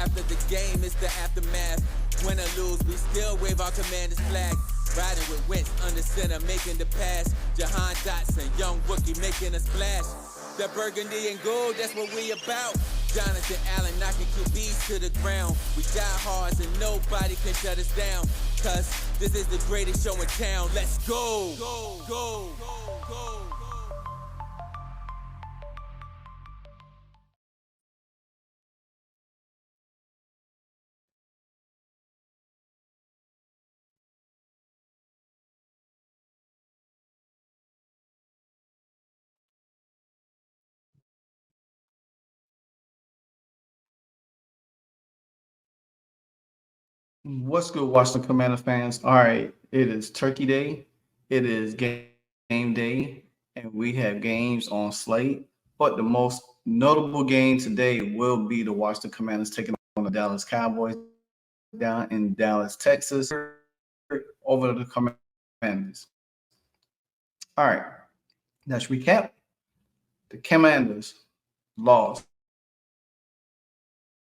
after the game, it's the aftermath. Win or lose, we still wave our commander's flag. Riding with Wentz under center, making the pass. Jahan Dotson, young rookie, making a splash. That burgundy and gold, that's what we about. Jonathan Allen knocking QBs to the ground. We die hard and nobody can shut us down. Cause this is the greatest show in town. Let's go! Go, go, go, go. What's good, Washington Commander fans? All right, it is Turkey Day. It is game day, and we have games on slate. But the most notable game today will be the Washington Commanders taking on the Dallas Cowboys down in Dallas, Texas, over the Commanders. All right, let's recap. The Commanders lost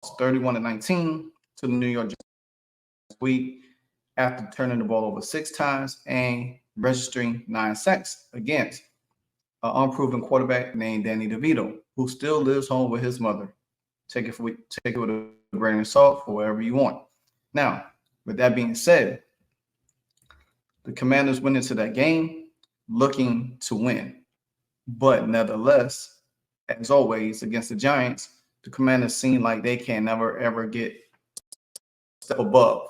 31-19 to the New York Giants week after turning the ball over 6 times and registering 9 sacks against an unproven quarterback named Danny DeVito, who still lives home with his mother. Take it with a grain of salt for wherever you want. Now, with that being said, the Commanders went into that game looking to win. But nevertheless, as always, against the Giants, the Commanders seem like they can never, ever get step above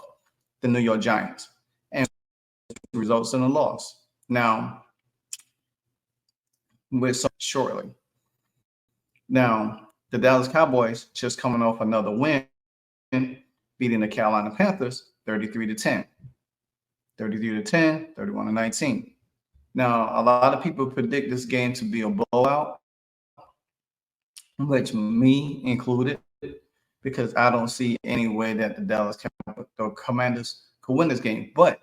the New York Giants, and results in a loss. Now, with some shortly. Now, the Dallas Cowboys just coming off another win, beating the Carolina Panthers 33-10. 33-10, 31-19. Now, a lot of people predict this game to be a blowout, which me included, because I don't see any way that the Commanders could win this game. But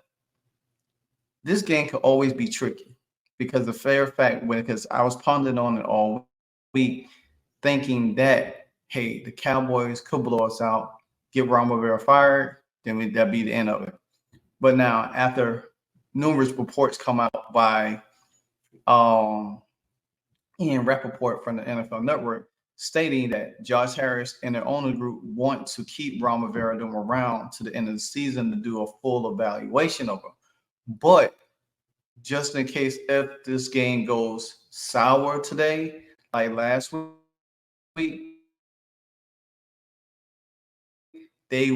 this game could always be tricky because the fair fact, because I was pondering on it all week, thinking that, hey, the Cowboys could blow us out, get Ron Rivera fired, then that'd be the end of it. But now, after numerous reports come out by Ian Rappaport from the NFL Network, stating that Josh Harris and their owner group want to keep Ron Rivera around to the end of the season to do a full evaluation of him. But just in case if this game goes sour today, like last week, they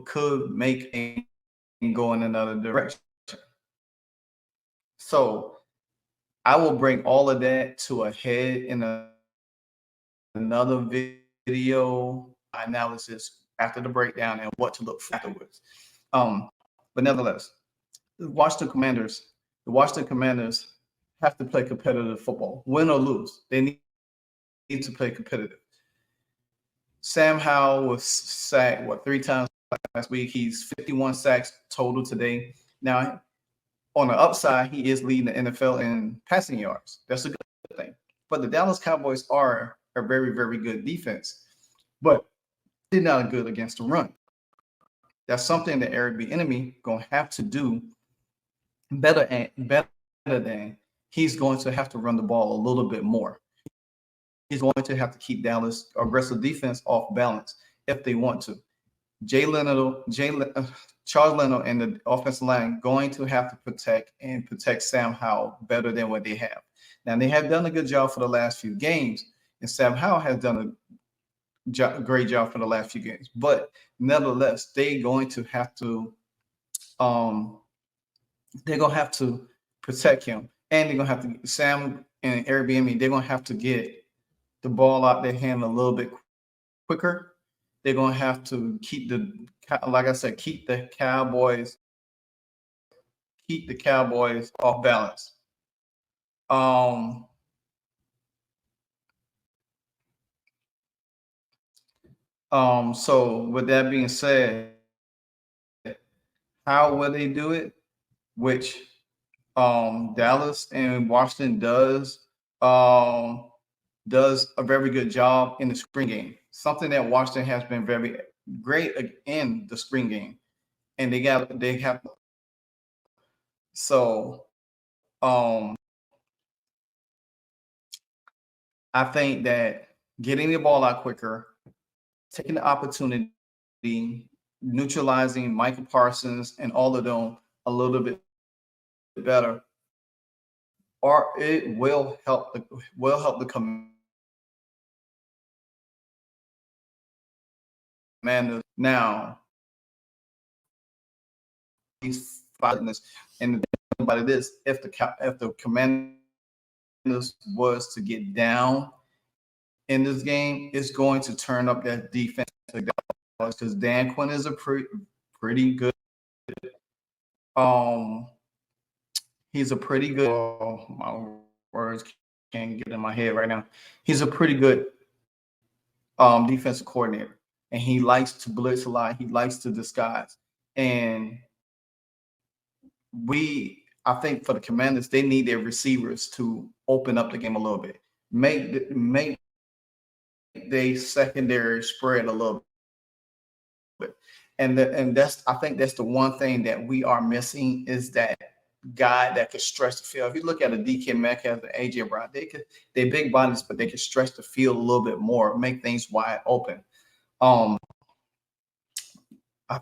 could make a go in another direction. So I will bring all of that to a head in another video analysis after the breakdown and what to look for afterwards. But nevertheless, the Washington Commanders have to play competitive football, win or lose. They need to play competitive. Sam Howell was sacked 3 times last week. He's 51 sacks total today. Now, on the upside, he is leading the NFL in passing yards. That's a good thing. But the Dallas Cowboys are a very, very good defense, but they're not good against the run. That's something that Eric Bieniemy gonna have to do better than. He's going to have to run the ball a little bit more. He's going to have to keep Dallas aggressive defense off balance if they want to. Charles Leno and the offensive line going to have to protect Sam Howell better than what they have. Now, they have done a good job for the last few games, and Sam Howell has done a great job for the last few games. But nevertheless, they're going to have to protect him, and they're gonna have to Sam and Airbnb. They're gonna have to get the ball out their hand a little bit quicker. They're gonna have to keep the Cowboys off balance. So with that being said, how will they do it? Which Dallas and Washington does a very good job in the screen game. Something that Washington has been very great in the screen game, and they have so I think that getting the ball out quicker, taking the opportunity, neutralizing Michael Parsons and all of them a little bit better, or it will help the Commanders. Now, these fighting and the thing about it is, if the Commanders was to get down in this game, it's going to turn up that defense because Dan Quinn is a pretty good. Um, he's a pretty good. Oh, my words can't get in my head right now. He's a pretty good defensive coordinator, and he likes to blitz a lot. He likes to disguise, and I think for the Commanders, they need their receivers to open up the game a little bit, make their secondary spread a little bit, and I think that's the one thing that we are missing is that guy that could stretch the field. If you look at a DK Metcalf and AJ Brown, they're big bodies, but they can stretch the field a little bit more, make things wide open. I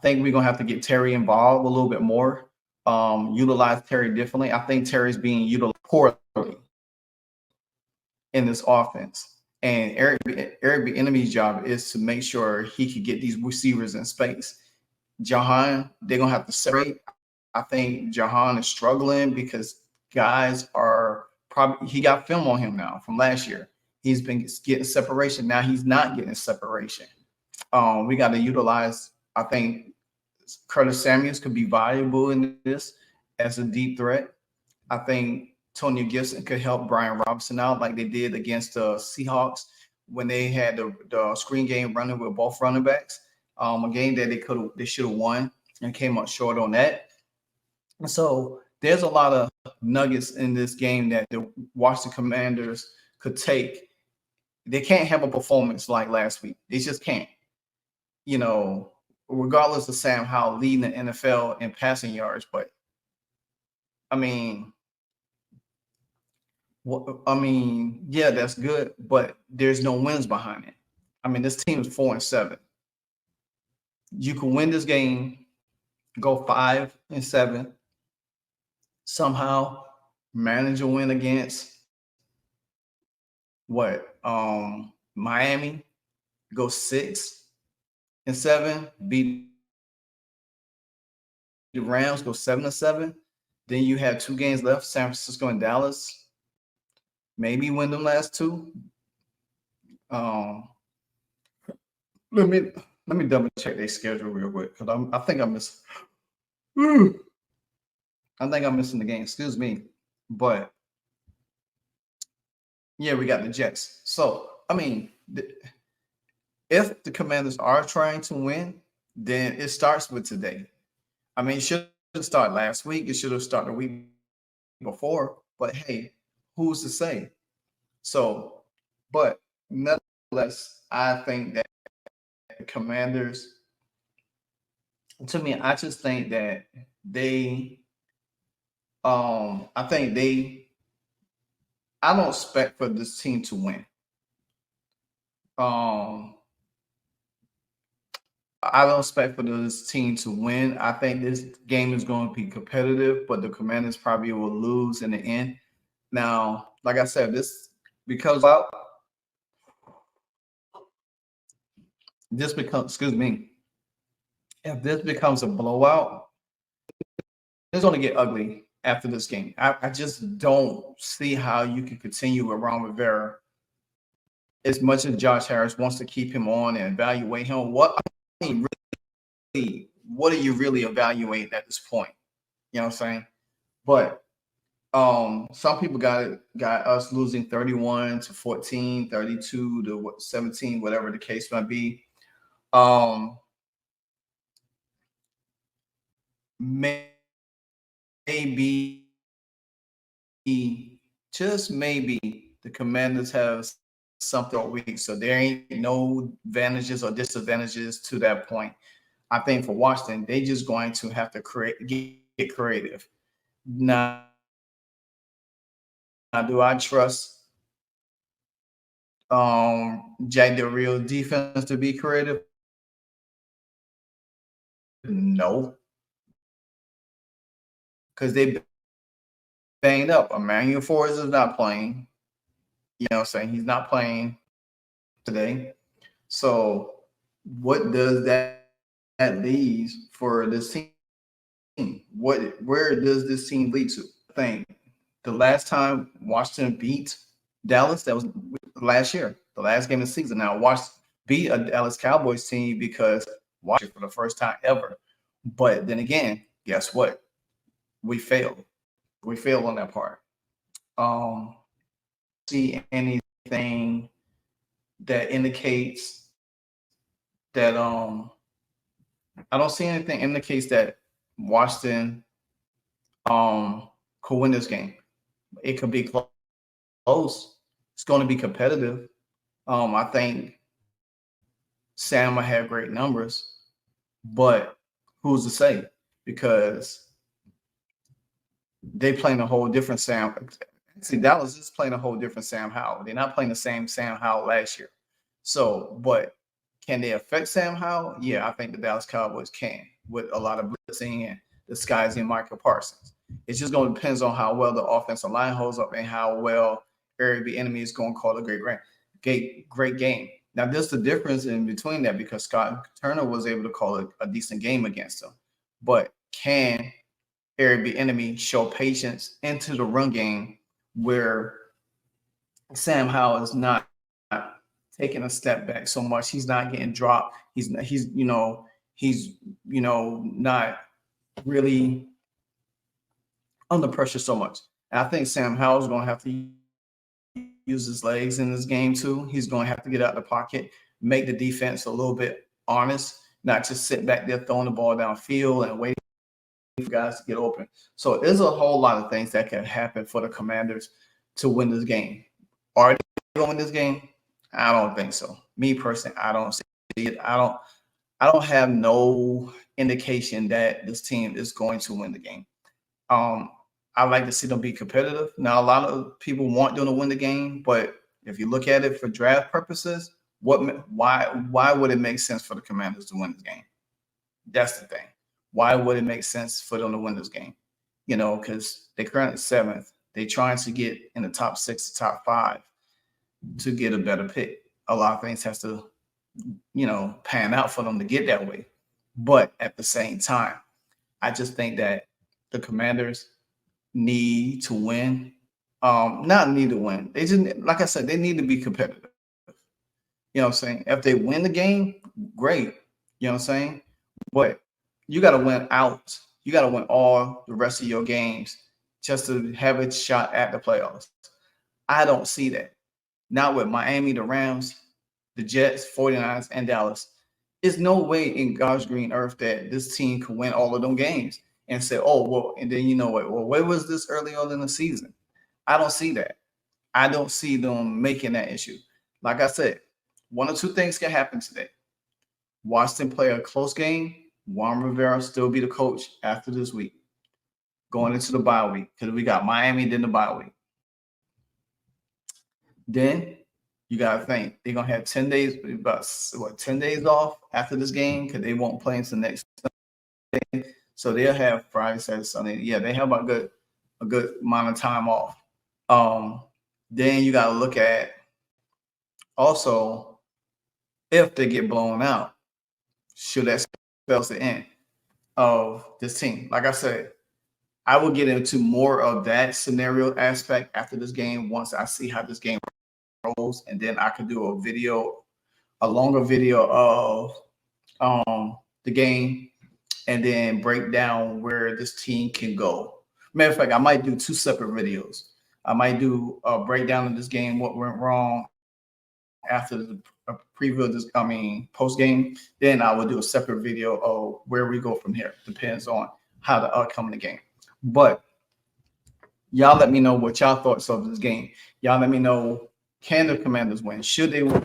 think we're gonna have to get Terry involved a little bit more. Utilize Terry differently. I think Terry's being utilized poorly in this offense. And Eric Bieniemy's job is to make sure he could get these receivers in space. Jahan, they're gonna have to separate. I think Jahan is struggling because guys are probably he got film on him now from last year. He's been getting separation. Now he's not getting separation. We got to utilize. I think Curtis Samuels could be valuable in this as a deep threat. I think Tony Gibson could help Brian Robinson out like they did against the Seahawks when they had the screen game running with both running backs. A game that they should have won and came up short on that. And so there's a lot of nuggets in this game that the Washington Commanders could take. They can't have a performance like last week. They just can't. You know, regardless of Sam Howell leading the NFL in passing yards, but I mean, yeah, that's good, but there's no wins behind it. I mean, this team is 4-7. You can win this game, go 5-7, somehow manage a win against Miami, go 6-7, beat the Rams, go 7-7. Then you have 2 games left, San Francisco and Dallas. Maybe win them last 2. Let me double check their schedule real quick because I think I'm missing. I think I'm missing the game. Excuse me, but yeah, we got the Jets. So I mean, if the Commanders are trying to win, then it starts with today. I mean, it should start last week. It should have started a week before. But hey, who's to say? So, but nonetheless, I think that the Commanders, to me, I just think that I don't expect for this team to win. I don't expect for this team to win. I think this game is going to be competitive, but the Commanders probably will lose in the end. Now, like I said, this becomes excuse me, if this becomes a blowout, it's going to get ugly after this game. I just don't see how you can continue with Ron Rivera as much as Josh Harris wants to keep him on and evaluate him. What are you really evaluating at this point? You know what I'm saying? But some people got us losing 31-14, 32-17, whatever the case might be. Maybe, just maybe, the Commanders have something all week. So there ain't no advantages or disadvantages to that point. I think for Washington, they just going to have to get creative. Now, do I trust Jack Del Rio defense to be creative? No, because they banged up. Emmanuel Forrest is not playing. You know what I'm saying? He's not playing today. So what does that leave for this team? Where does this team lead to? I think the last time Washington beat Dallas, that was last year, the last game of the season. Now Washington beat a Dallas Cowboys team because Washington for the first time ever. But then again, guess what? We failed. We failed on that part. See anything that indicates that I don't see anything indicates that Washington could win this game. It could be close. It's going to be competitive. I think Sam will have great numbers, but who's to say? Because they playing a whole different Sam. See, Dallas is playing a whole different Sam Howell. They're not playing the same Sam Howell last year. So, but can they affect Sam Howell? Yeah, I think the Dallas Cowboys can with a lot of blitzing and disguising Michael Parsons. It's just going to depend on how well the offensive line holds up and how well Eric Bieniemy is going to call a great game. Now, there's the difference in between that because Scott Turner was able to call a decent game against them. But can Eric Bieniemy show patience into the run game where Sam Howell is not taking a step back so much? He's not getting dropped. He's not really under pressure so much. And I think Sam Howell's going to have to use his legs in this game too. He's going to have to get out of the pocket, make the defense a little bit honest, not just sit back there throwing the ball downfield and waiting for guys to get open. So there's a whole lot of things that can happen for the Commanders to win this game. Are they going to win this game? I don't think so. Me personally, I don't see it. I don't have no indication that this team is going to win the game. I like to see them be competitive. Now, a lot of people want them to win the game, but if you look at it for draft purposes, why would it make sense for the Commanders to win this game? That's the thing. Why would it make sense for them to win this game? You know, because they're currently 7th. They're trying to get in the top 6, top 5 to get a better pick. A lot of things has to, pan out for them to get that way. But at the same time, I just think that the Commanders need to win. Not need to win. They just, like I said, they need to be competitive. You know what I'm saying? If they win the game, great. You know what I'm saying? But you got to win out. You got to win all the rest of your games just to have a shot at the playoffs. I don't see that. Not with Miami, the Rams, the Jets, 49ers, and Dallas. There's no way in God's green earth that this team could win all of them games and say, oh, well, and then you know what? Well, where was this early on in the season? I don't see that. I don't see them making that issue. Like I said, one or two things can happen today. Washington play a close game. Juan Rivera still be the coach after this week, going into the bye week, because we got Miami, then the bye week. Then you got to think they're going to have 10 days, about 10 days off after this game because they won't play until next Sunday. So they'll have Friday, Saturday, Sunday. Yeah, they have a good amount of time off. Then you got to look at also if they get blown out, should that spells the end of this team. Like I said, I will get into more of that scenario aspect after this game once I see how this game rolls, and then I could do a longer video of the game, and then break down where this team can go. Matter of fact, I might do 2 separate videos. I might do a breakdown of this game, what went wrong after the preview of this, post game. Then I will do a separate video of where we go from here. Depends on how the outcome of the game. But y'all let me know what y'all thoughts of this game. Y'all let me know Can the Commanders win? Should they win?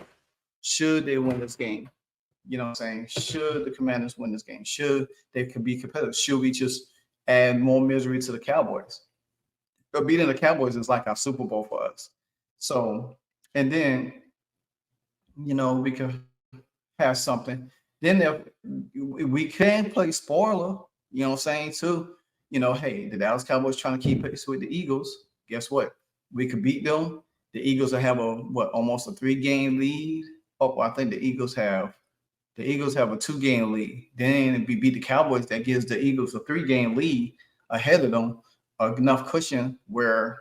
Should they win this game? You know what I'm saying? Should the Commanders win this game? Should they could be competitive? Should we just add more misery to the Cowboys? But beating the Cowboys is like our Super Bowl for us. So, and then, we could have something. Then if we can play spoiler, what I'm saying too. Hey, the Dallas Cowboys trying to keep pace with the Eagles. Guess what? We could beat them. The Eagles will have almost a 3-game lead. Oh, I think the Eagles have a 2-game lead. Then if we beat the Cowboys, that gives the Eagles a 3-game lead ahead of them, enough cushion where,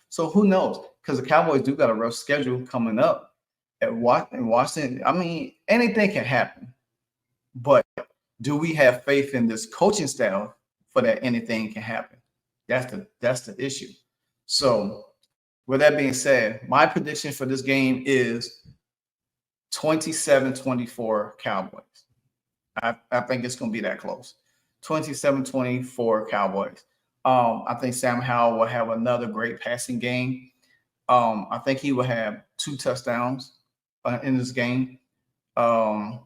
so who knows? Because the Cowboys do got a rough schedule coming up at Washington. I mean, anything can happen. But do we have faith in this coaching staff for that anything can happen? That's the issue. So with that being said, my prediction for this game is 27-24 Cowboys. I think it's going to be that close. 27-24 Cowboys. I think Sam Howell will have another great passing game. I think he will have 2 touchdowns in this game. I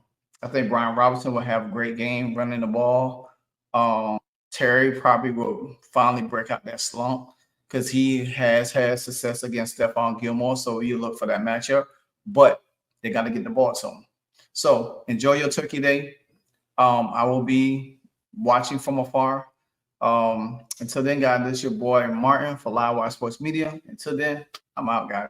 think Brian Robinson will have a great game running the ball. Terry probably will finally break out that slump because he has had success against Stephon Gilmore. So you look for that matchup. But they got to get the ball to him. So enjoy your Turkey Day. I will be watching from afar. Until then, guys, this is your boy Martin for Livewire Sports Media. Until then, I'm out, guys.